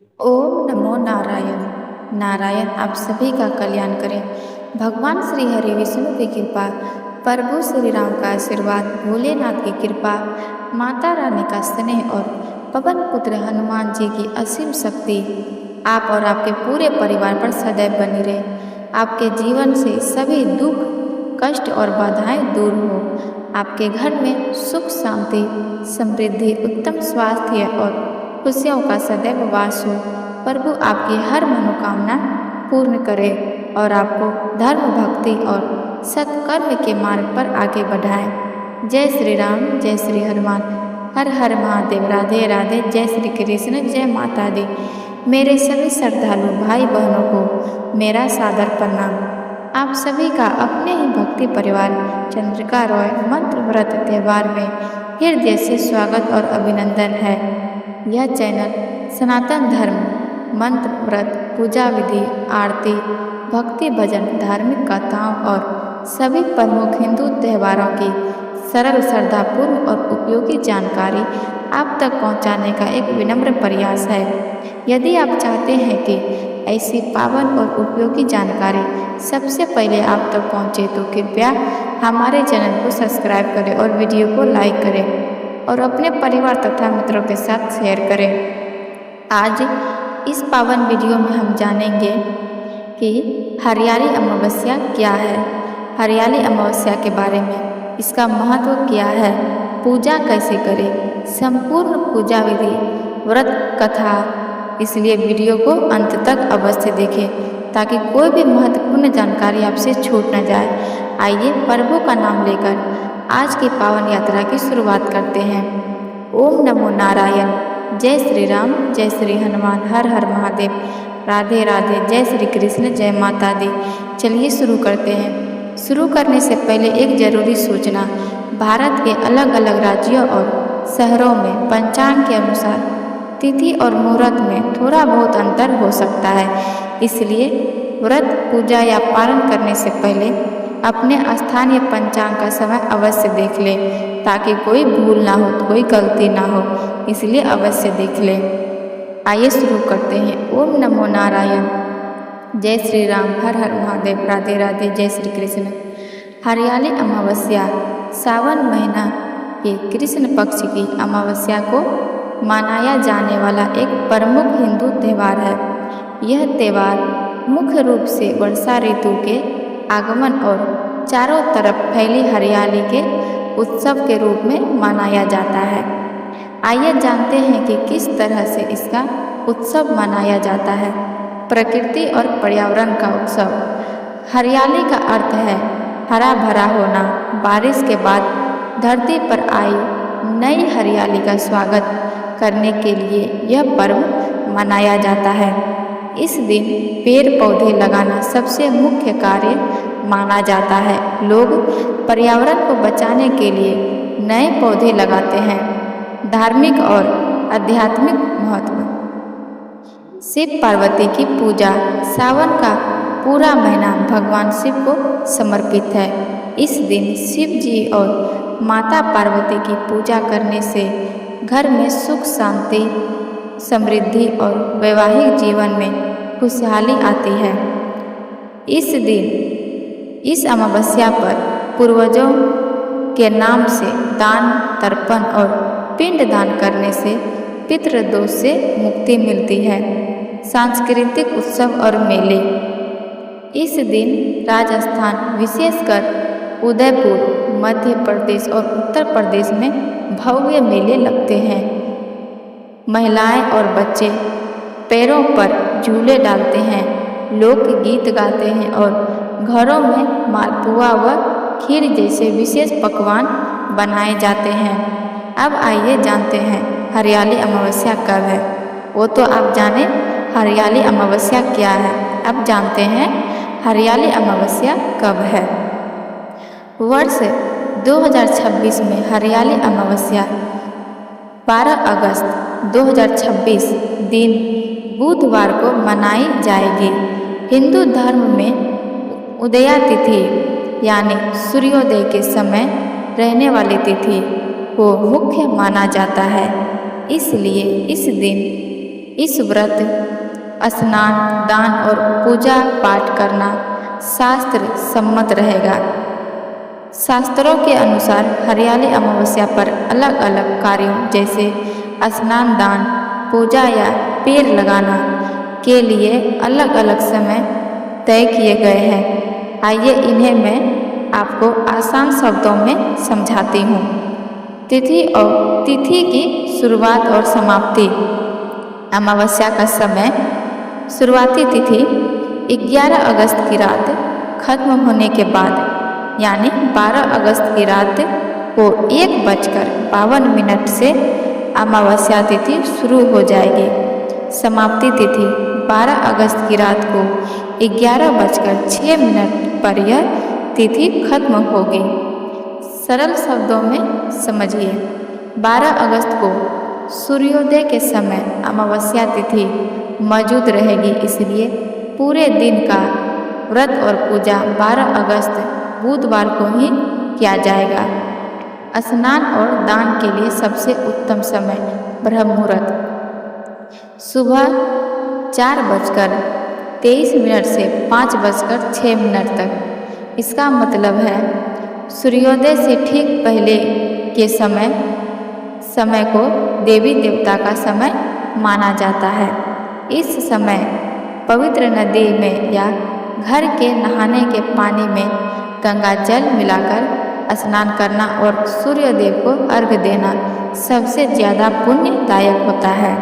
ओम नमो नारायण। नारायण आप सभी का कल्याण करें। भगवान श्री हरि विष्णु की कृपा, प्रभु श्री राम का आशीर्वाद, भोलेनाथ की कृपा, माता रानी का स्नेह और पवन पुत्र हनुमान जी की असीम शक्ति आप और आपके पूरे परिवार पर सदैव बनी रहे। आपके जीवन से सभी दुख, कष्ट और बाधाएं दूर हो। आपके घर में सुख, शांति, समृद्धि, उत्तम स्वास्थ्य और खुशियों का सदैव वास हो। प्रभु आपकी हर मनोकामना पूर्ण करे और आपको धर्म, भक्ति और सत्कर्म के मार्ग पर आगे बढ़ाए। जय श्री राम, जय श्री हनुमान। हर हर महादेव। राधे राधे। जय श्री कृष्ण, जय माता दी। मेरे सभी श्रद्धालु भाई बहनों को मेरा सादर प्रणाम। आप सभी का अपने ही भक्ति परिवार चंद्रिका रॉय मंत्र व्रत त्यौहार में हृदय से स्वागत और अभिनंदन है। यह चैनल सनातन धर्म, मंत्र व्रत, पूजा विधि, आरती, भक्ति भजन, धार्मिक कथाओं और सभी प्रमुख हिंदू त्योहारों की सरल, श्रद्धापूर्ण और उपयोगी जानकारी आप तक पहुंचाने का एक विनम्र प्रयास है। यदि आप चाहते हैं कि ऐसी पावन और उपयोगी जानकारी सबसे पहले आप तक पहुंचे तो कृपया हमारे चैनल को सब्सक्राइब करें और वीडियो को लाइक करें और अपने परिवार तथा मित्रों के साथ शेयर करें। आज इस पावन वीडियो में हम जानेंगे कि हरियाली अमावस्या क्या है, हरियाली अमावस्या के बारे में, इसका महत्व क्या है, पूजा कैसे करें, संपूर्ण पूजा विधि, व्रत कथा। इसलिए वीडियो को अंत तक अवश्य देखें ताकि कोई भी महत्वपूर्ण जानकारी आपसे छूट न जाए। आइए प्रभु का नाम लेकर आज की पावन यात्रा की शुरुआत करते हैं। ओम नमो नारायण। जय श्री राम, जय श्री हनुमान। हर हर महादेव। राधे राधे। जय श्री कृष्ण, जय माता दी। चलिए शुरू करते हैं। शुरू करने से पहले एक जरूरी सूचना। भारत के अलग अलग राज्यों और शहरों में पंचांग के अनुसार तिथि और मुहूर्त में थोड़ा बहुत अंतर हो सकता है, इसलिए व्रत, पूजा या पारण करने से पहले अपने स्थानीय पंचांग का समय अवश्य देख लें ताकि कोई भूल ना हो, कोई गलती ना हो, इसलिए अवश्य देख लें। आइए शुरू करते हैं। ओम नमो नारायण। जय श्री राम। हर हर महादेव। राधे राधे। जय श्री कृष्ण। हरियाली अमावस्या सावन महीना के कृष्ण पक्ष की अमावस्या को मनाया जाने वाला एक प्रमुख हिंदू त्यौहार है। यह त्यौहार मुख्य रूप से वर्षा ऋतु के आगमन और चारों तरफ फैली हरियाली के उत्सव के रूप में मनाया जाता है। आइए जानते हैं कि किस तरह से इसका उत्सव मनाया जाता है। प्रकृति और पर्यावरण का उत्सव। हरियाली का अर्थ है हरा भरा होना। बारिश के बाद धरती पर आई नई हरियाली का स्वागत करने के लिए यह पर्व मनाया जाता है। इस दिन पेड़ पौधे लगाना सबसे मुख्य कार्य माना जाता है। लोग पर्यावरण को बचाने के लिए नए पौधे लगाते हैं। धार्मिक और आध्यात्मिक महत्व। शिव पार्वती की पूजा। सावन का पूरा महीना भगवान शिव को समर्पित है। इस दिन शिव जी और माता पार्वती की पूजा करने से घर में सुख, शांति, समृद्धि और वैवाहिक जीवन में खुशहाली आती है। इस दिन, इस अमावस्या पर पूर्वजों के नाम से दान, तर्पण और पिंड दान करने से पितृदोष से मुक्ति मिलती है। सांस्कृतिक उत्सव और मेले। इस दिन राजस्थान, विशेषकर उदयपुर, मध्य प्रदेश और उत्तर प्रदेश में भव्य मेले लगते हैं। महिलाएं और बच्चे पैरों पर झूले डालते हैं, लोकगीत गाते हैं और घरों में मालपुआ व खीर जैसे विशेष पकवान बनाए जाते हैं। अब आइए जानते हैं हरियाली अमावस्या कब है। वो तो आप जाने हरियाली अमावस्या क्या है। अब जानते हैं हरियाली अमावस्या कब है। वर्ष 2026 में हरियाली अमावस्या 12 अगस्त 2026 दिन बुधवार को मनाई जाएगी। हिंदू धर्म में उदया तिथि यानी सूर्योदय के समय रहने वाली तिथि को मुख्य माना जाता है, इसलिए इस दिन इस व्रत, स्नान, दान और पूजा पाठ करना शास्त्र सम्मत रहेगा। शास्त्रों के अनुसार हरियाली अमावस्या पर अलग अलग कार्यों जैसे स्नान, दान, पूजा या पेड़ लगाना के लिए अलग अलग समय तय किए गए हैं। आइए इन्हें मैं आपको आसान शब्दों में समझाती हूँ। तिथि की शुरुआत और समाप्ति। अमावस्या का समय। शुरुआती तिथि 11 अगस्त की रात खत्म होने के बाद यानी 12 अगस्त की रात को 1:52 से अमावस्या तिथि शुरू हो जाएगी। समाप्ति तिथि 12 अगस्त की रात को 11:06 पर यह तिथि खत्म होगी। सरल शब्दों में समझिए। 12 अगस्त को सूर्योदय के समय अमावस्या तिथि मौजूद रहेगी, इसलिए पूरे दिन का व्रत और पूजा 12 अगस्त बुधवार को ही किया जाएगा। स्नान और दान के लिए सबसे उत्तम समय ब्रह्म मुहूर्त सुबह 4:23 से 5:06 तक। इसका मतलब है सूर्योदय से ठीक पहले के समय को देवी देवता का समय माना जाता है। इस समय पवित्र नदी में या घर के नहाने के पानी में गंगा जल मिलाकर स्नान करना और सूर्यदेव को अर्घ्य देना सबसे ज़्यादा पुण्यदायक होता है।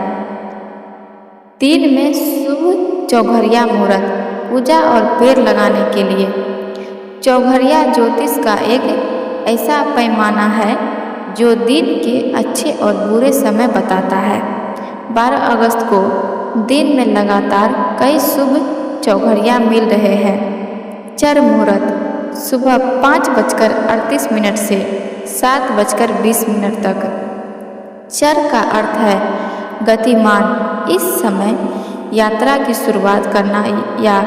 3 में शुभ चौघरिया मुहूर्त। पूजा और पेड़ लगाने के लिए चौघरिया ज्योतिष का एक ऐसा पैमाना है जो दिन के अच्छे और बुरे समय बताता है। 12 अगस्त को दिन में लगातार कई शुभ चौघरिया मिल रहे हैं। चर मुहूर्त सुबह 5:38 से 7:20 तक। चर का अर्थ है गतिमान। इस समय यात्रा की शुरुआत करना या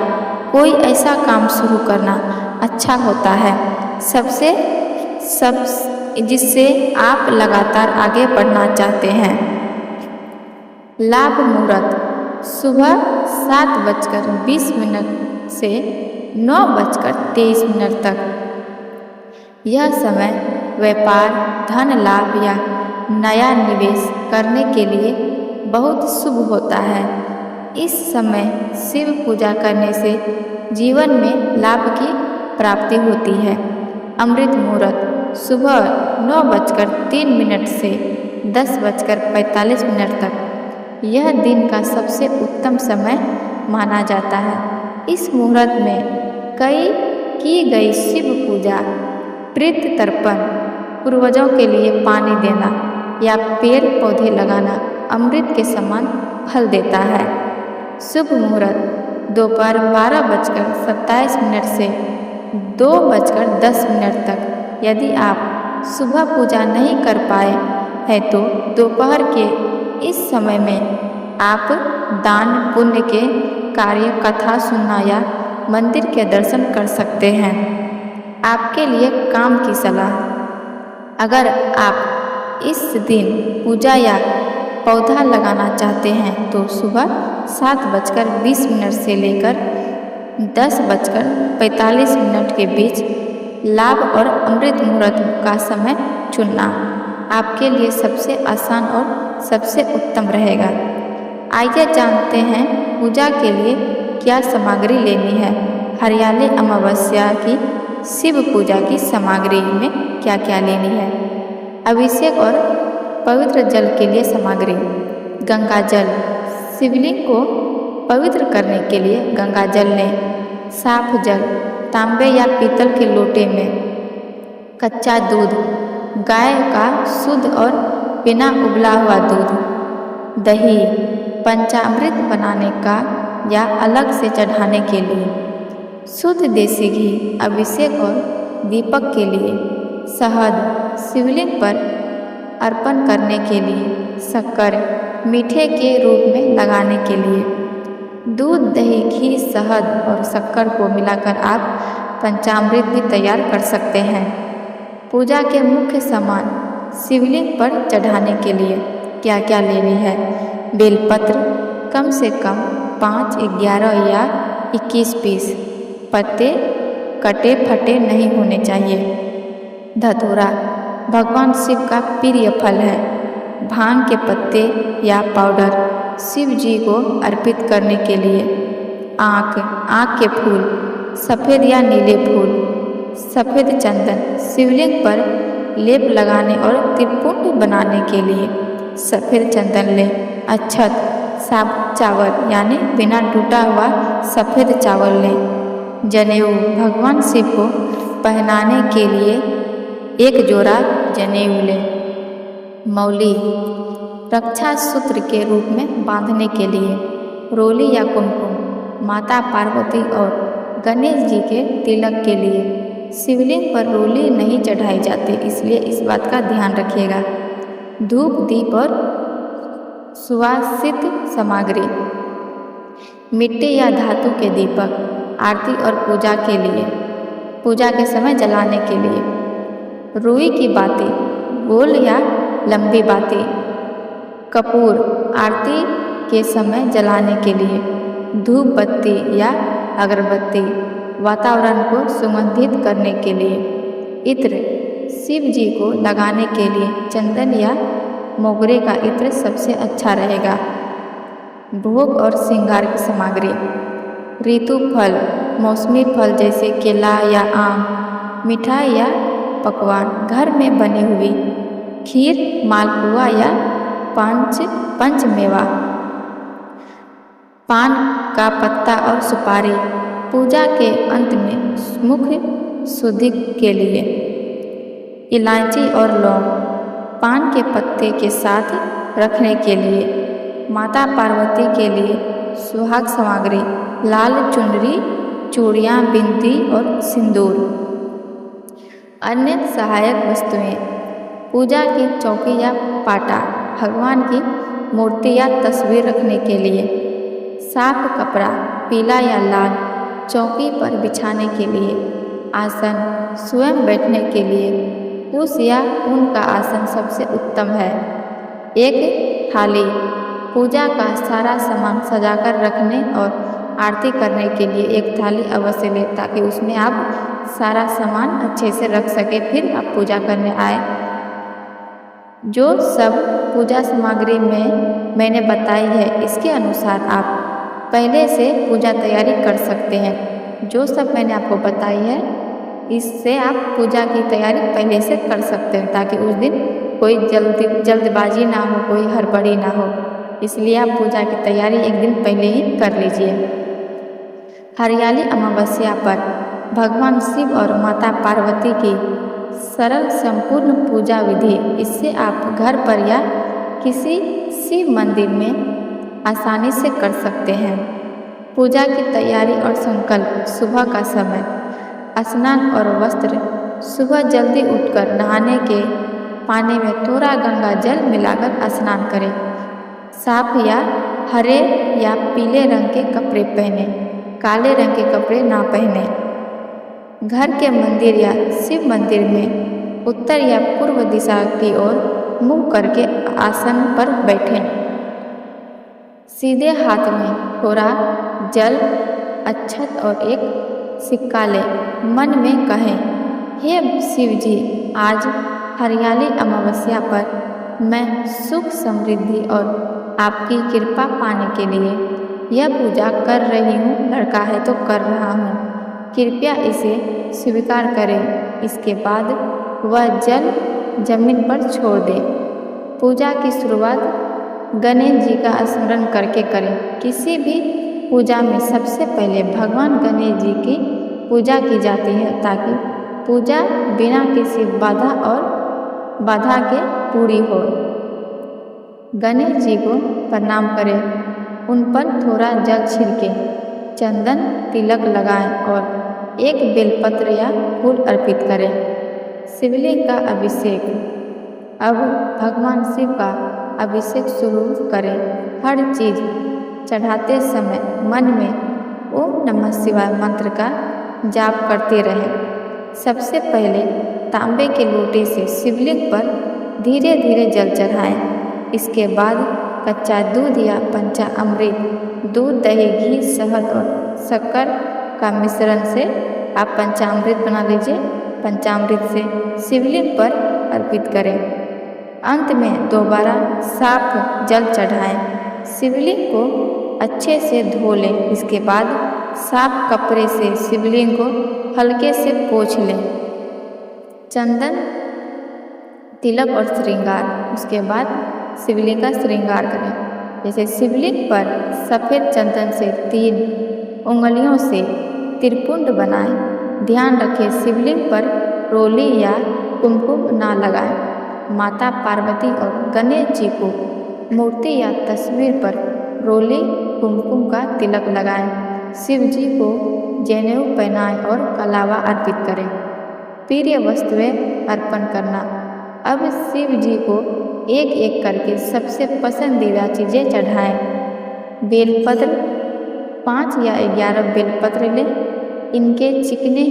कोई ऐसा काम शुरू करना अच्छा होता है जिससे आप लगातार आगे बढ़ना चाहते हैं। लाभ मुहूर्त सुबह 7:20 से 9:23 तक। यह समय व्यापार, धन लाभ या नया निवेश करने के लिए बहुत शुभ होता है। इस समय शिव पूजा करने से जीवन में लाभ की प्राप्ति होती है। अमृत मुहूर्त सुबह 9:03 से 10:45 तक। यह दिन का सबसे उत्तम समय माना जाता है। इस मुहूर्त में की गई शिव पूजा, प्रीत तर्पण, पूर्वजों के लिए पानी देना या पेड़ पौधे लगाना अमृत के समान फल देता है। शुभ मुहूर्त दोपहर 12:27 से 2:10 तक। यदि आप सुबह पूजा नहीं कर पाए हैं तो दोपहर के इस समय में आप दान पुण्य के कार्य, कथा सुनना या मंदिर के दर्शन कर सकते हैं। आपके लिए काम की सलाह। अगर आप इस दिन पूजा या पौधा लगाना चाहते हैं तो सुबह 7:20 से लेकर 10:45 के बीच लाभ और अमृत मुहूर्त का समय चुनना आपके लिए सबसे आसान और सबसे उत्तम रहेगा। आइए जानते हैं पूजा के लिए क्या सामग्री लेनी है। हरियाली अमावस्या की शिव पूजा की सामग्री में क्या क्या लेनी है। अभिषेक और पवित्र जल के लिए सामग्री। गंगा जल। शिवलिंग को पवित्र करने के लिए गंगा जल लें। साफ जल तांबे या पीतल के लोटे में। कच्चा दूध, गाय का शुद्ध और बिना उबला हुआ दूध। दही, पंचामृत बनाने का या अलग से चढ़ाने के लिए। शुद्ध देसी घी अभिषेक और दीपक के लिए। शहद शिवलिंग पर अर्पण करने के लिए। शक्कर मीठे के रूप में लगाने के लिए। दूध, दही, घी, शहद और शक्कर को मिलाकर आप पंचामृत भी तैयार कर सकते हैं। पूजा के मुख्य सामान शिवलिंग पर चढ़ाने के लिए क्या क्या लेनी है। बेलपत्र, कम से कम 5, 11 या 21 पीस। पत्ते कटे फटे नहीं होने चाहिए। धतूरा भगवान शिव का प्रिय फल है। भांग के पत्ते या पाउडर शिव जी को अर्पित करने के लिए। आँख के फूल, सफ़ेद या नीले फूल, सफ़ेद चंदन शिवलिंग पर लेप लगाने और त्रिपुंड बनाने के लिए सफ़ेद चंदन लें। अक्षत, साबुत चावल यानी बिना टूटा हुआ सफ़ेद चावल लें। जनेऊ भगवान शिव को पहनाने के लिए एक जोड़ा जनेऊ लें। मौली रक्षा सूत्र के रूप में बांधने के लिए। रोली या कुमकुम माता पार्वती और गणेश जी के तिलक के लिए। शिवलिंग पर रोली नहीं चढ़ाई जाती, इसलिए इस बात का ध्यान रखिएगा। धूप, दीप और सुवासित सामग्री। मिट्टी या धातु के दीपक आरती और पूजा के लिए, पूजा के समय जलाने के लिए। रुई की बाती, गोल या लंबी बाती। कपूर आरती के समय जलाने के लिए। धूप बत्ती या अगरबत्ती वातावरण को सुगंधित करने के लिए। इत्र शिव जी को लगाने के लिए चंदन या मोगरे का इत्र सबसे अच्छा रहेगा। भोग और श्रृंगार की सामग्री। ऋतु फल, मौसमी फल जैसे केला या आम, मिठाई या पकवान, घर में बनी हुई खीर, मालपुआ या पंचमेवा। पान का पत्ता और सुपारी पूजा के अंत में मुख शुद्धि के लिए। इलायची और लौंग पान के पत्ते के साथ रखने के लिए। माता पार्वती के लिए सुहाग सामग्री, लाल चुनरी, चूड़ियाँ, बिंदी और सिंदूर। अन्य सहायक वस्तुएं। पूजा की चौकी या पाटा भगवान की मूर्ति या तस्वीर रखने के लिए। साफ कपड़ा पीला या लाल चौकी पर बिछाने के लिए। आसन स्वयं बैठने के लिए कुश या ऊन का आसन सबसे उत्तम है। एक थाली पूजा का सारा सामान सजाकर रखने और आरती करने के लिए एक थाली अवश्य लें, ताकि उसमें आप सारा सामान अच्छे से रख सके, फिर आप पूजा करने आए। जो सब पूजा सामग्री में मैंने बताई है, इसके अनुसार आप पहले से पूजा तैयारी कर सकते हैं। जो सब मैंने आपको बताई है, इससे आप पूजा की तैयारी पहले से कर सकते हैं, ताकि उस दिन कोई जल्दबाजी ना हो, कोई हड़बड़ी ना हो। इसलिए आप पूजा की तैयारी एक दिन पहले ही कर लीजिए। हरियाली अमावस्या पर भगवान शिव और माता पार्वती की सरल संपूर्ण पूजा विधि। इससे आप घर पर या किसी शिव मंदिर में आसानी से कर सकते हैं। पूजा की तैयारी और संकल्प। सुबह का समय स्नान और वस्त्र। सुबह जल्दी उठकर नहाने के पानी में थोड़ा गंगा जल मिलाकर स्नान करें। साफ या हरे या पीले रंग के कपड़े पहने, काले रंग के कपड़े ना पहने। घर के मंदिर या शिव मंदिर में उत्तर या पूर्व दिशा की ओर मुँह करके आसन पर बैठें। सीधे हाथ में थोड़ा जल, अक्षत और एक सिक्का लें। मन में कहें, हे शिव जी, आज हरियाली अमावस्या पर मैं सुख, समृद्धि और आपकी कृपा पाने के लिए यह पूजा कर रही हूँ। लड़का है तो कर रहा हूँ, कृपया इसे स्वीकार करें। इसके बाद वह जल जमीन पर छोड़ दें। पूजा की शुरुआत गणेश जी का स्मरण करके करें। किसी भी पूजा में सबसे पहले भगवान गणेश जी की पूजा की जाती है, ताकि पूजा बिना किसी बाधा के पूरी हो। गणेश जी को प्रणाम करें, उन पर थोड़ा जल छिड़कें, चंदन तिलक लगाएं और एक बेलपत्र या फूल अर्पित करें। शिवलिंग का अभिषेक। अब भगवान शिव का अभिषेक शुरू करें। हर चीज़ चढ़ाते समय मन में ओम नमः शिवाय मंत्र का जाप करते रहें। सबसे पहले तांबे के लोटे से शिवलिंग पर धीरे धीरे जल चढ़ाएं। इसके बाद कच्चा दूध या पंचा अमृत, दूध, दही, घी, शहद और शक्कर का मिश्रण से आप पंचामृत बना लीजिए। पंचामृत से शिवलिंग पर अर्पित करें। अंत में दोबारा साफ जल चढ़ाएं। शिवलिंग को अच्छे से धो लें। इसके बाद साफ कपड़े से शिवलिंग को हल्के से पोंछ लें। चंदन, तिलक और श्रृंगार। उसके बाद शिवलिंग का श्रृंगार करें। जैसे शिवलिंग पर सफ़ेद चंदन से 3 उंगलियों से त्रिपुंड बनाएं। ध्यान रखें शिवलिंग पर रोली या कुमकुम ना लगाएं। माता पार्वती और गणेश जी को मूर्ति या तस्वीर पर रोली कुमकुम का तिलक लगाएं। शिव जी को जनेऊ पहनाएं और कलावा अर्पित करें। प्रिय वस्तुएं अर्पण करना। अब शिव जी को एक एक करके सबसे पसंदीदा चीज़ें चढ़ाएं। बेलपत्र 5 या 11 बेलपत्र लें। इनके चिकने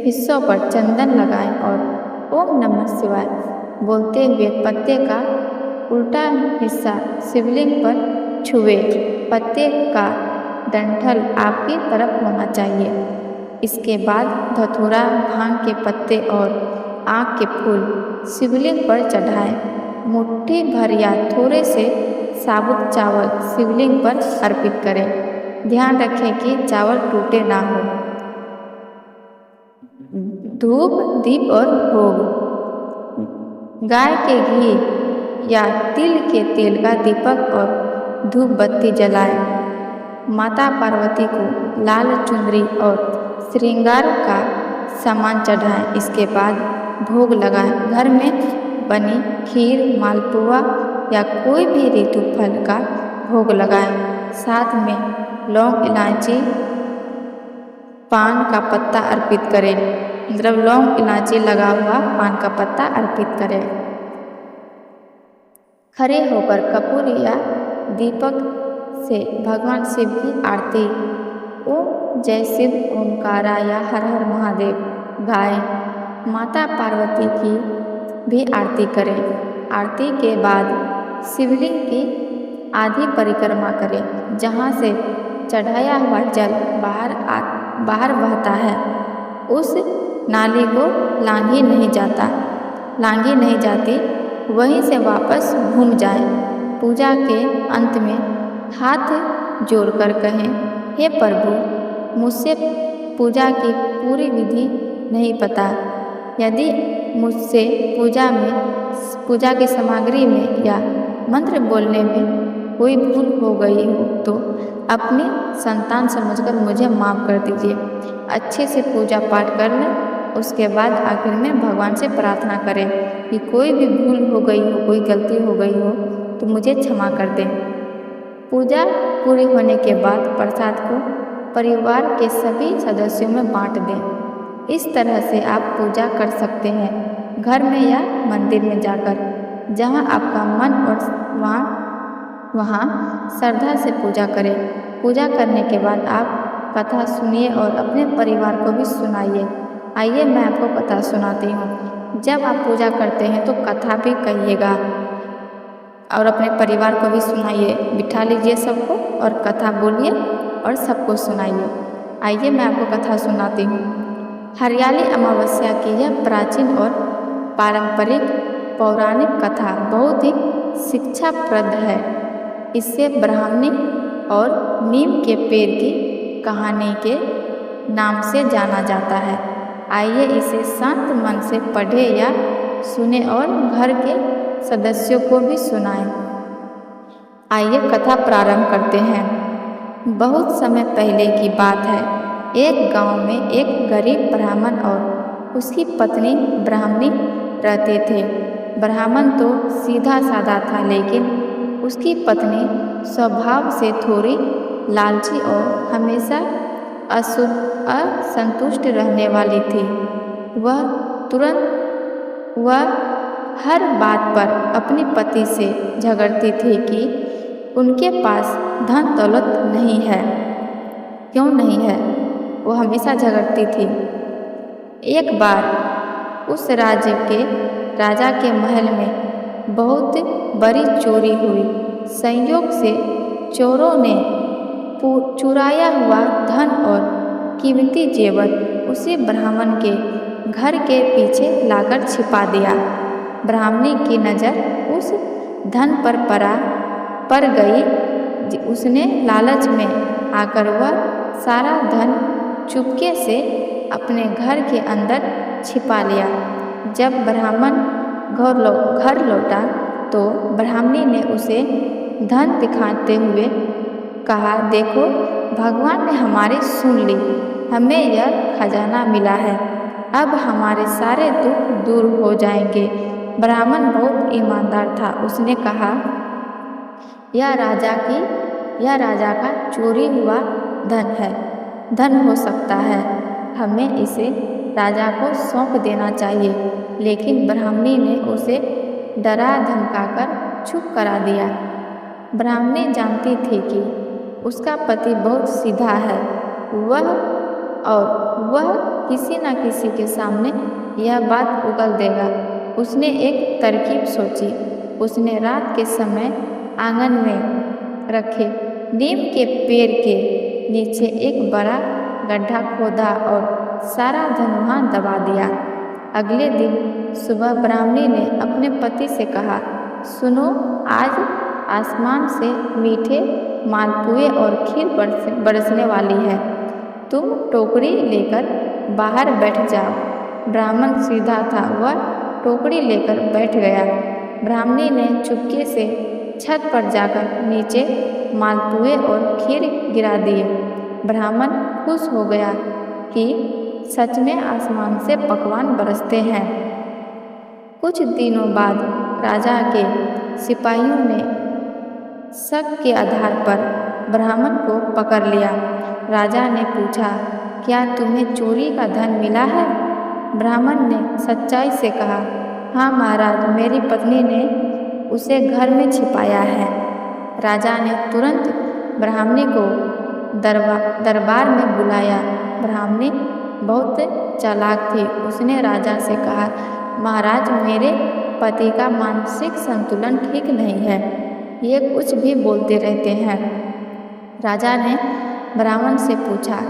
हिस्सों पर चंदन लगाएं और ओम नमः शिवाय बोलते हुए पत्ते का उल्टा हिस्सा शिवलिंग पर छुए। पत्ते का डंठल आपकी तरफ होना चाहिए। इसके बाद धतूरा, भांग के पत्ते और आँख के फूल शिवलिंग पर चढ़ाएं। मुट्ठी भर या थोड़े से साबुत चावल शिवलिंग पर अर्पित करें। ध्यान रखें कि चावल टूटे ना हो। धूप, दीप और भोग। गाय के घी या तिल के तेल का दीपक और धूप बत्ती जलाएं। माता पार्वती को लाल चुनरी और श्रृंगार का सामान चढ़ाएं। इसके बाद भोग लगाएं। घर में बनी खीर, मालपुआ या कोई भी ऋतु फल का भोग लगाएं। साथ में लौंग, इलायची, पान का पत्ता अर्पित करें। मतलब लौंग, इलायची लगा हुआ पान का पत्ता अर्पित करें। खड़े होकर कपूर या दीपक से भगवान शिव की आरती ओम जय शिव ओमकारा या हर हर महादेव गाएं। माता पार्वती की भी आरती करें। आरती के बाद शिवलिंग की आधी परिक्रमा करें। जहाँ से चढ़ाया हुआ जल बाहर बहता है उस नाली को लांघी नहीं जाती, वहीं से वापस घूम जाएं। पूजा के अंत में हाथ जोड़कर कहें, हे प्रभु, मुझसे पूजा की पूरी विधि नहीं पता। यदि मुझसे पूजा की सामग्री में या मंत्र बोलने में कोई भूल हो गई हो तो अपनी संतान समझकर मुझे माफ़ कर दीजिए। अच्छे से पूजा पाठ कर लें। उसके बाद आखिर में भगवान से प्रार्थना करें कि कोई भी भूल हो गई हो, कोई गलती हो गई हो तो मुझे क्षमा कर दें। पूजा पूरी होने के बाद प्रसाद को परिवार के सभी सदस्यों में बांट दें। इस तरह से आप पूजा कर सकते हैं, घर में या मंदिर में जाकर, जहां आपका मन और वहाँ श्रद्धा से पूजा करें। पूजा करने के बाद आप कथा सुनिए और अपने परिवार को भी सुनाइए। आइए मैं आपको कथा सुनाती हूँ। जब आप पूजा करते हैं तो कथा भी कहिएगा और अपने परिवार को भी सुनाइए। बिठा लीजिए सबको और कथा बोलिए और सबको सुनाइए। आइए मैं आपको कथा सुनाती हूँ। हरियाली अमावस्या की यह प्राचीन और पारंपरिक पौराणिक कथा बहुत ही शिक्षाप्रद है। इससे ब्राह्मणी और नीम के पेड़ की कहानी के नाम से जाना जाता है। आइए इसे शांत मन से पढ़े या सुने और घर के सदस्यों को भी सुनाएं। आइए कथा प्रारंभ करते हैं। बहुत समय पहले की बात है। एक गांव में एक गरीब ब्राह्मण और उसकी पत्नी ब्राह्मणी रहते थे। ब्राह्मण तो सीधा साधा था, लेकिन उसकी पत्नी स्वभाव से थोड़ी लालची और हमेशा असंतुष्ट रहने वाली थी। वह हर बात पर अपने पति से झगड़ती थी कि उनके पास धन दौलत नहीं है। क्यों नहीं है, वो हमेशा झगड़ती थी। एक बार उस राजा के महल में बहुत बड़ी चोरी हुई। संयोग से चोरों ने चुराया हुआ धन और कीमती जेवर उसे ब्राह्मण के घर के पीछे लाकर छिपा दिया। ब्राह्मणी की नज़र उस धन पर पड़ गई। उसने लालच में आकर वह सारा धन चुपके से अपने घर के अंदर छिपा लिया। जब ब्राह्मण घर लौटा तो ब्राह्मणी ने उसे धन दिखाते हुए कहा, देखो, भगवान ने हमारी सुन ली, हमें यह खजाना मिला है, अब हमारे सारे दुख दूर हो जाएंगे। ब्राह्मण बहुत ईमानदार था। उसने कहा, यह राजा का चोरी हुआ धन है, धन हो सकता है, हमें इसे राजा को सौंप देना चाहिए। लेकिन ब्राह्मणी ने उसे डरा धमकाकर चुप करा दिया। ब्राह्मणी जानती थी कि उसका पति बहुत सीधा है, वह किसी न किसी के सामने यह बात उगल देगा। उसने एक तरकीब सोची। उसने रात के समय आंगन में रखे नीम के पेड़ के नीचे एक बड़ा गड्ढा खोदा और सारा धन वहाँ दबा दिया। अगले दिन सुबह ब्राह्मणी ने अपने पति से कहा, सुनो, आज आसमान से मीठे मालपुए और खीर बरसने वाली है, तुम टोकरी लेकर बाहर बैठ जाओ। ब्राह्मण सीधा था, वह टोकरी लेकर बैठ गया। ब्राह्मणी ने चुपके से छत पर जाकर नीचे मालपुए और खीर गिरा दिए। ब्राह्मण खुश हो गया कि सच में आसमान से पकवान बरसते हैं। कुछ दिनों बाद राजा के सिपाहियों ने शक के आधार पर ब्राह्मण को पकड़ लिया। राजा ने पूछा, क्या तुम्हें चोरी का धन मिला है? ब्राह्मण ने सच्चाई से कहा, हाँ महाराज, मेरी पत्नी ने उसे घर में छिपाया है। राजा ने तुरंत ब्राह्मणी को दरबार में बुलाया। ब्राह्मणी बहुत चालाक थी। उसने राजा से कहा, महाराज, मेरे पति का मानसिक संतुलन ठीक नहीं है, ये कुछ भी बोलते रहते हैं। राजा ने ब्राह्मण से पूछा,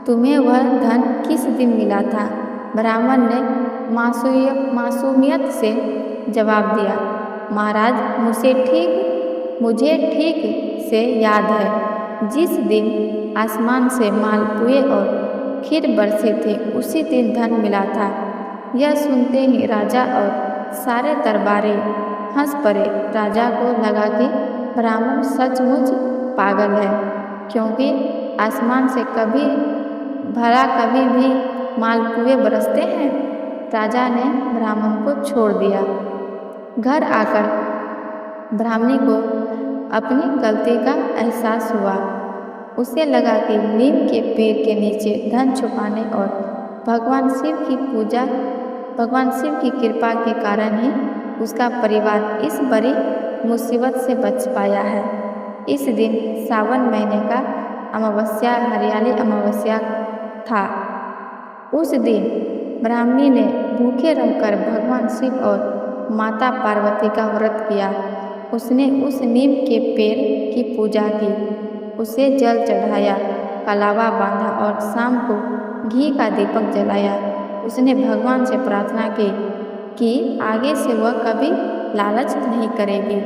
तुम्हें वह धन किस दिन मिला था? ब्राह्मण ने मासूमियत से जवाब दिया, महाराज, मुझे ठीक से याद है, जिस दिन आसमान से मालपुए और खीर बरसे थे, उसी दिन धन मिला था। यह सुनते ही राजा और सारे दरबारी हंस पड़े। राजा को लगा कि ब्राह्मण सचमुच पागल है, क्योंकि आसमान से कभी भी मालपुए बरसते हैं। राजा ने ब्राह्मण को छोड़ दिया। घर आकर ब्राह्मणी को अपनी गलती का एहसास हुआ। उसे लगा कि नीम के पेड़ के नीचे धन छुपाने और भगवान शिव की कृपा के कारण ही उसका परिवार इस बड़ी मुसीबत से बच पाया है। इस दिन सावन महीने का अमावस्या, हरियाली अमावस्या था। उस दिन ब्राह्मणी ने भूखे रहकर भगवान शिव और माता पार्वती का व्रत किया। उसने उस नीम के पेड़ की पूजा की, उसे जल चढ़ाया, कलावा बांधा और शाम को घी का दीपक जलाया। उसने भगवान से प्रार्थना की कि आगे से वह कभी लालच नहीं करेगी।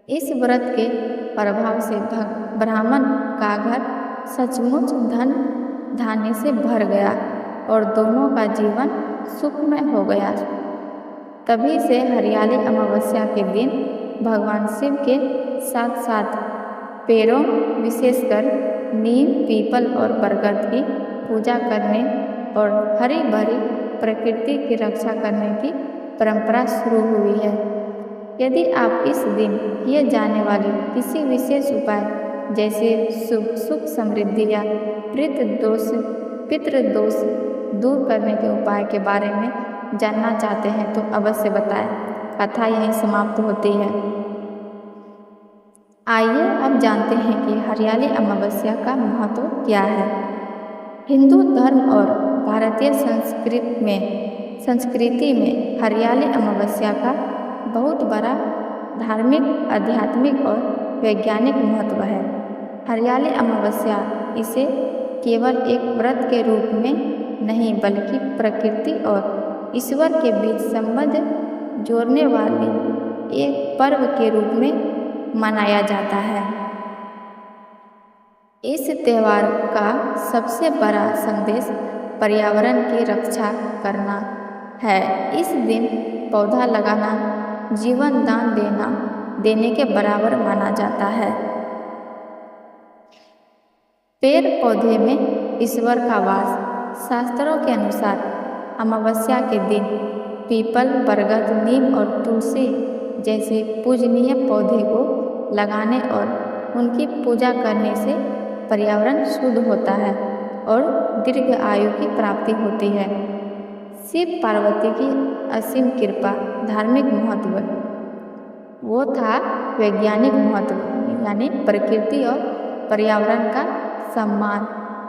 इस व्रत के प्रभाव से ब्राह्मण का घर सचमुच धन धान्य से भर गया और दोनों का जीवन सुखमय हो गया। तभी से हरियाली अमावस्या के दिन भगवान शिव के साथ साथ पेड़ों, विशेषकर नीम, पीपल और बरगद की पूजा करने और हरी भरी प्रकृति की रक्षा करने की परंपरा शुरू हुई है। यदि आप इस दिन किए जाने वाले किसी विशेष उपाय जैसे सुख समृद्धि या पितृ दोष दूर करने के उपाय के बारे में जानना चाहते हैं तो अवश्य बताएं। कथा यहीं समाप्त होती है। आइए अब जानते हैं कि हरियाली अमावस्या का महत्व क्या है। हिंदू धर्म और भारतीय संस्कृति में हरियाली अमावस्या का बहुत बड़ा धार्मिक, आध्यात्मिक और वैज्ञानिक महत्व है। हरियाली अमावस्या इसे केवल एक व्रत के रूप में नहीं बल्कि प्रकृति और ईश्वर के बीच संबंध जोड़ने वाली एक पर्व के रूप में मनाया जाता है। इस त्यौहार का सबसे बड़ा संदेश पर्यावरण की रक्षा करना है। इस दिन पौधा लगाना जीवन दान देने के बराबर माना जाता है। पेड़ पौधे में ईश्वर का वास। शास्त्रों के अनुसार अमावस्या के दिन पीपल, बरगद, नीम और तुलसी जैसे पूजनीय पौधे को लगाने और उनकी पूजा करने से पर्यावरण शुद्ध होता है और दीर्घ आयु की प्राप्ति होती है। शिव पार्वती की असीम कृपा। धार्मिक महत्व वो था वैज्ञानिक महत्व यानी प्रकृति और पर्यावरण का सम्मान।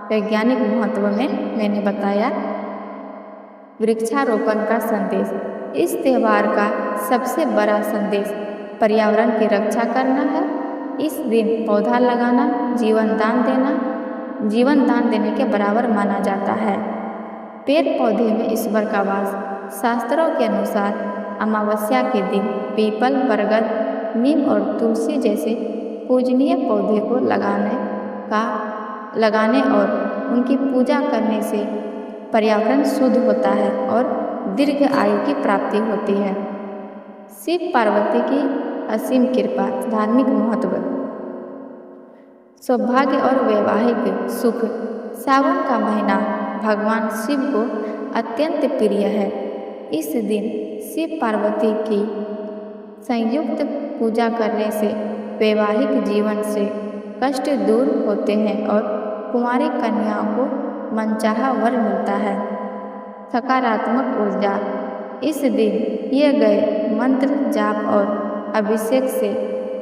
वैज्ञानिक महत्व में मैंने बताया वृक्षारोपण का संदेश। इस त्यौहार का सबसे बड़ा संदेश पर्यावरण की रक्षा करना है। इस दिन पौधा लगाना जीवन दान देने के बराबर माना जाता है। पेड़ पौधे में ईश्वर का वास। शास्त्रों के अनुसार अमावस्या के दिन पीपल, बरगद, नीम और तुलसी जैसे पूजनीय पौधे को लगाने और उनकी पूजा करने से पर्यावरण शुद्ध होता है और दीर्घ आयु की प्राप्ति होती है। शिव पार्वती की असीम कृपा। धार्मिक महत्व सौभाग्य और वैवाहिक सुख। सावन का महीना भगवान शिव को अत्यंत प्रिय है। इस दिन शिव पार्वती की संयुक्त पूजा करने से वैवाहिक जीवन से कष्ट दूर होते हैं और कुंवारी कन्याओं को मनचाहा वर मिलता है। सकारात्मक ऊर्जा। इस दिन किए गए मंत्र, जाप और अभिषेक से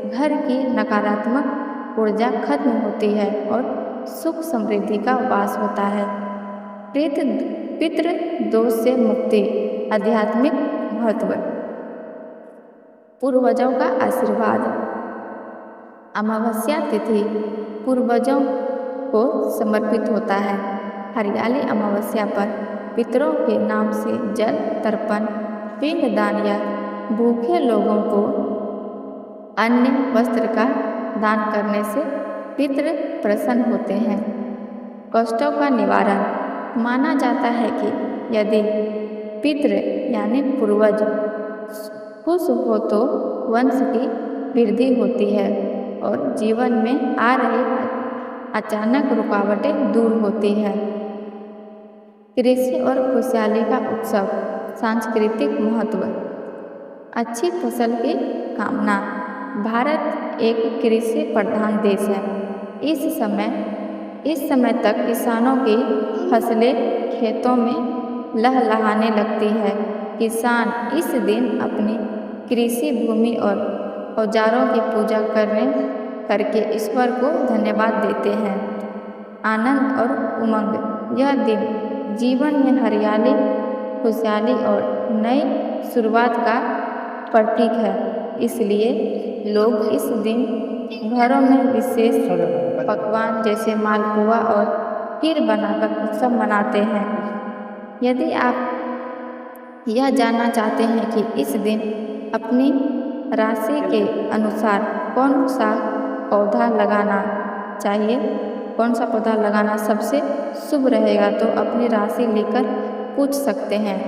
घर की नकारात्मक ऊर्जा खत्म होती है और सुख समृद्धि का वास होता है। पितृ दोष से मुक्ति। आध्यात्मिक महत्व पूर्वजों का आशीर्वाद। अमावस्या तिथि पूर्वजों को समर्पित होता है। हरियाली अमावस्या पर पितरों के नाम से जल तर्पण, पिंडदान या भूखे लोगों को अन्न वस्त्र का दान करने से पितृ प्रसन्न होते हैं। कष्टों का निवारण। माना जाता है कि यदि पितृ यानी पूर्वज खुश हो तो वंश की वृद्धि होती है और जीवन में आ रही अचानक रुकावटें दूर होती हैं। कृषि और खुशहाली का उत्सव। सांस्कृतिक महत्व। अच्छी फसल की कामना। भारत एक कृषि प्रधान देश है। इस समय तक किसानों की फसलें खेतों में लहलहाने लगती है। किसान इस दिन अपनी कृषि भूमि और औजारों की पूजा करके ईश्वर को धन्यवाद देते हैं। आनंद और उमंग। यह दिन जीवन में हरियाली, खुशहाली और नई शुरुआत का प्रतीक है। इसलिए लोग इस दिन घरों में विशेष पकवान जैसे मालपुआ और खीर बनाकर उत्सव मनाते हैं। यदि आप यह जानना चाहते हैं कि इस दिन अपनी राशि के अनुसार कौन सा पौधा लगाना सबसे शुभ रहेगा तो अपनी राशि लेकर पूछ सकते हैं।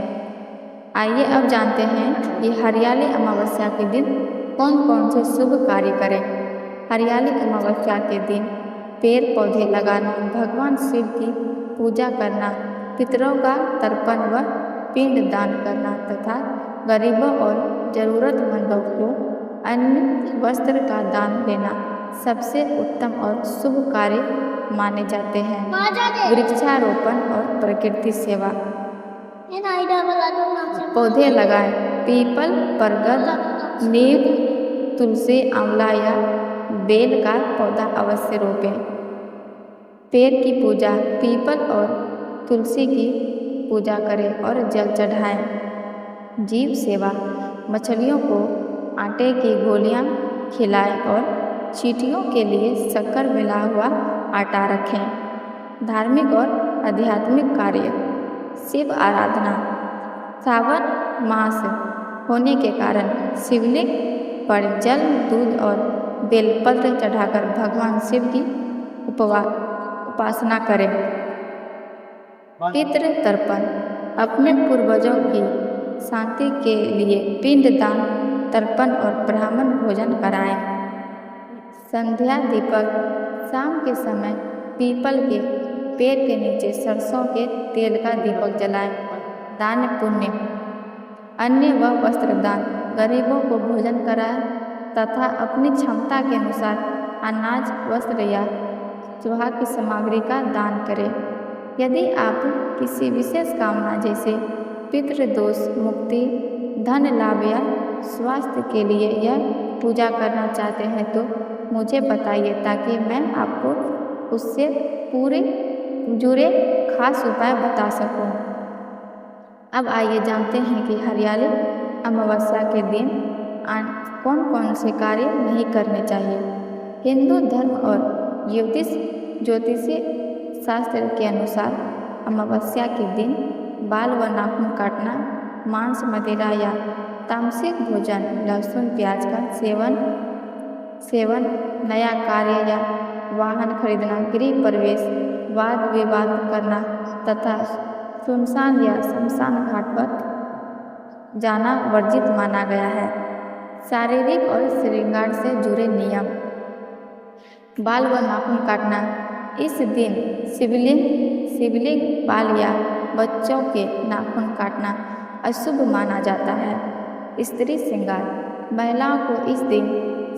आइए अब जानते हैं कि हरियाली अमावस्या के दिन कौन कौन से शुभ कार्य करें। हरियाली अमावस्या के दिन पेड़ पौधे लगाना, भगवान शिव की पूजा करना, पितरों का तर्पण व पिंड दान करना तथा गरीबों और ज़रूरतमंदों को अन्न वस्त्र का दान देना सबसे उत्तम और शुभ कार्य माने जाते हैं। वृक्षारोपण और प्रकृति सेवा। पौधे लगाएं। पीपल, बरगद, नीम, तुलसी, आंवला या बेल का पौधा अवश्य रोपें। पेड़ की पूजा। पीपल और तुलसी की पूजा करें और जल चढ़ाएं। जीव सेवा। मछलियों को आटे की गोलियां खिलाएं और चींटियों के लिए शक्कर मिला हुआ आटा रखें। धार्मिक और आध्यात्मिक कार्य। शिव आराधना। सावन मास होने के कारण शिवलिंग पर जल, दूध और बेलपत्र चढ़ाकर भगवान शिव की उपासना करें। पितृ तर्पण। अपने पूर्वजों की शांति के लिए पिंडदान, तर्पण और ब्राह्मण भोजन कराएं। संध्या दीपक। शाम के समय पीपल के पेड़ के नीचे सरसों के तेल का दीपक जलाएं। दान पुण्य। अन्य व वस्त्र दान। गरीबों को भोजन कराएं तथा अपनी क्षमता के अनुसार अनाज, वस्त्र या सुहाग की सामग्री का दान करें। यदि आप किसी विशेष कामना जैसे पितृदोष मुक्ति, धन लाभ या स्वास्थ्य के लिए यह पूजा करना चाहते हैं तो मुझे बताइए ताकि मैं आपको उससे जुड़े खास उपाय बता सकूं। अब आइए जानते हैं कि हरियाली अमावस्या के दिन कौन कौन से कार्य नहीं करने चाहिए। हिंदू धर्म और ज्योतिषीय शास्त्र के अनुसार अमावस्या के दिन बाल व नाखून काटना, मांस, मदिरा या तामसिक भोजन, लहसुन प्याज का सेवन, नया कार्य या वाहन खरीदना, गृह प्रवेश, वाद विवाद करना तथा सुनसान या शमशान घाट पर जाना वर्जित माना गया है। शारीरिक और श्रृंगार से जुड़े नियम। बाल व नाखून काटना। इस दिन शिवलिंग, बाल या बच्चों के नाखून काटना अशुभ माना जाता है। स्त्री श्रृंगार। महिलाओं को इस दिन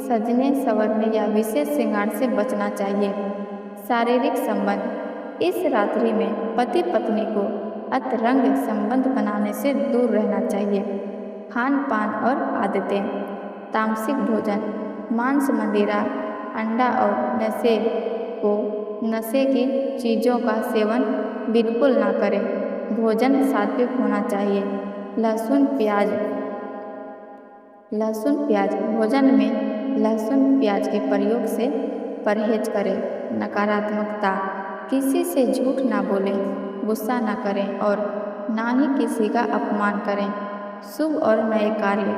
सजने, संवरने या विशेष श्रृंगार से बचना चाहिए। शारीरिक संबंध। इस रात्रि में पति पत्नी को अतरंग संबंध बनाने से दूर रहना चाहिए। खान पान और आदतें। तामसिक भोजन, मांस, मदिरा, अंडा और नशे की चीज़ों का सेवन बिल्कुल ना करें। भोजन सात्विक होना चाहिए। लहसुन प्याज। भोजन में लहसुन प्याज के प्रयोग से परहेज करें। नकारात्मकता। किसी से झूठ ना बोलें, गुस्सा न करें और ना ही किसी का अपमान करें। शुभ और नए कार्य।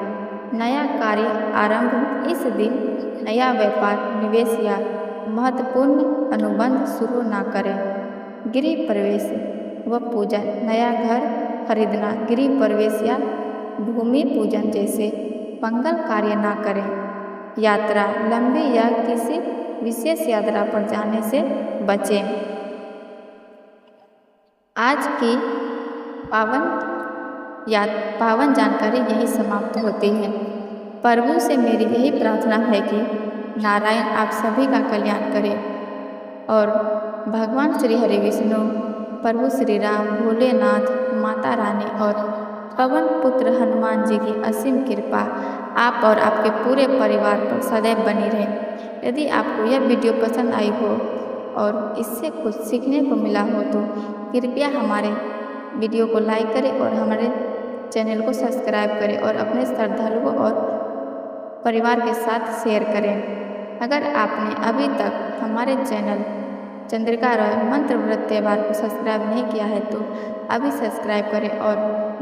नया कार्य आरंभ। इस दिन नया व्यापार, निवेश या महत्वपूर्ण अनुबंध शुरू न करें। गृह प्रवेश व पूजन। नया घर खरीदना, गृह प्रवेश या भूमि पूजन जैसे मंगल कार्य न करें। यात्रा। लंबी या किसी विशेष यात्रा पर जाने से बचें। आज की पावन जानकारी यही समाप्त होती है। प्रभु से मेरी यही प्रार्थना है कि नारायण आप सभी का कल्याण करें और भगवान श्री हरि विष्णु, प्रभु श्री राम, भोलेनाथ, माता रानी और पवन पुत्र हनुमान जी की असीम कृपा आप और आपके पूरे परिवार पर सदैव बनी रहे। यदि आपको यह वीडियो पसंद आई हो और इससे कुछ सीखने को मिला हो तो कृपया हमारे वीडियो को लाइक करें और हमारे चैनल को सब्सक्राइब करें और अपने श्रद्धालुओं और परिवार के साथ शेयर करें। अगर आपने अभी तक हमारे चैनल चंद्रिका रॉय मंत्र व्रत त्यौहार को सब्सक्राइब नहीं किया है तो अभी सब्सक्राइब करें और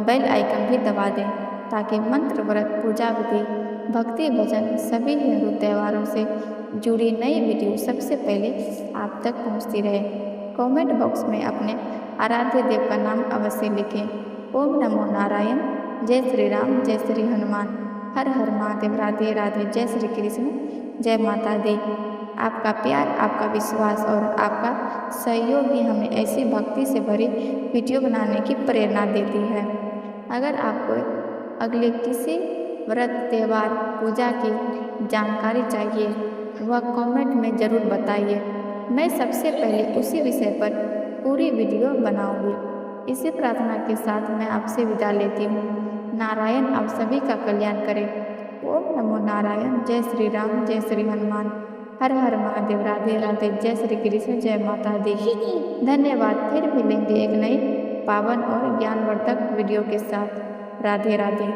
बेल आइकन भी दबा दें ताकि मंत्र व्रत, पूजा विधि, भक्ति भजन सभी हिंदू त्योहारों से जुड़ी नई वीडियो सबसे पहले आप तक पहुंचती रहे। कमेंट बॉक्स में अपने आराध्य देव का नाम अवश्य लिखें। ओम नमो नारायण। जय श्री राम, जय श्री हनुमान। हर हर महादेव। राधे राधे। जय श्री कृष्ण, जय माता दी। आपका प्यार, आपका विश्वास और आपका सहयोग ही हमें ऐसी भक्ति से भरी वीडियो बनाने की प्रेरणा देती है। अगर आपको अगले किसी व्रत, त्योहार, पूजा की जानकारी चाहिए वह कमेंट में ज़रूर बताइए। मैं सबसे पहले उसी विषय पर पूरी वीडियो बनाऊंगी। इसी प्रार्थना के साथ मैं आपसे विदा लेती हूँ। नारायण आप सभी का कल्याण करें। ओम नमो नारायण। जय श्री राम, जय श्री हनुमान। हर हर महादेव। राधे राधे। जय श्री कृष्ण, जय माता दी। धन्यवाद। फिर मिलेंगे एक नई पावन और ज्ञानवर्धक वीडियो के साथ। राधे राधे।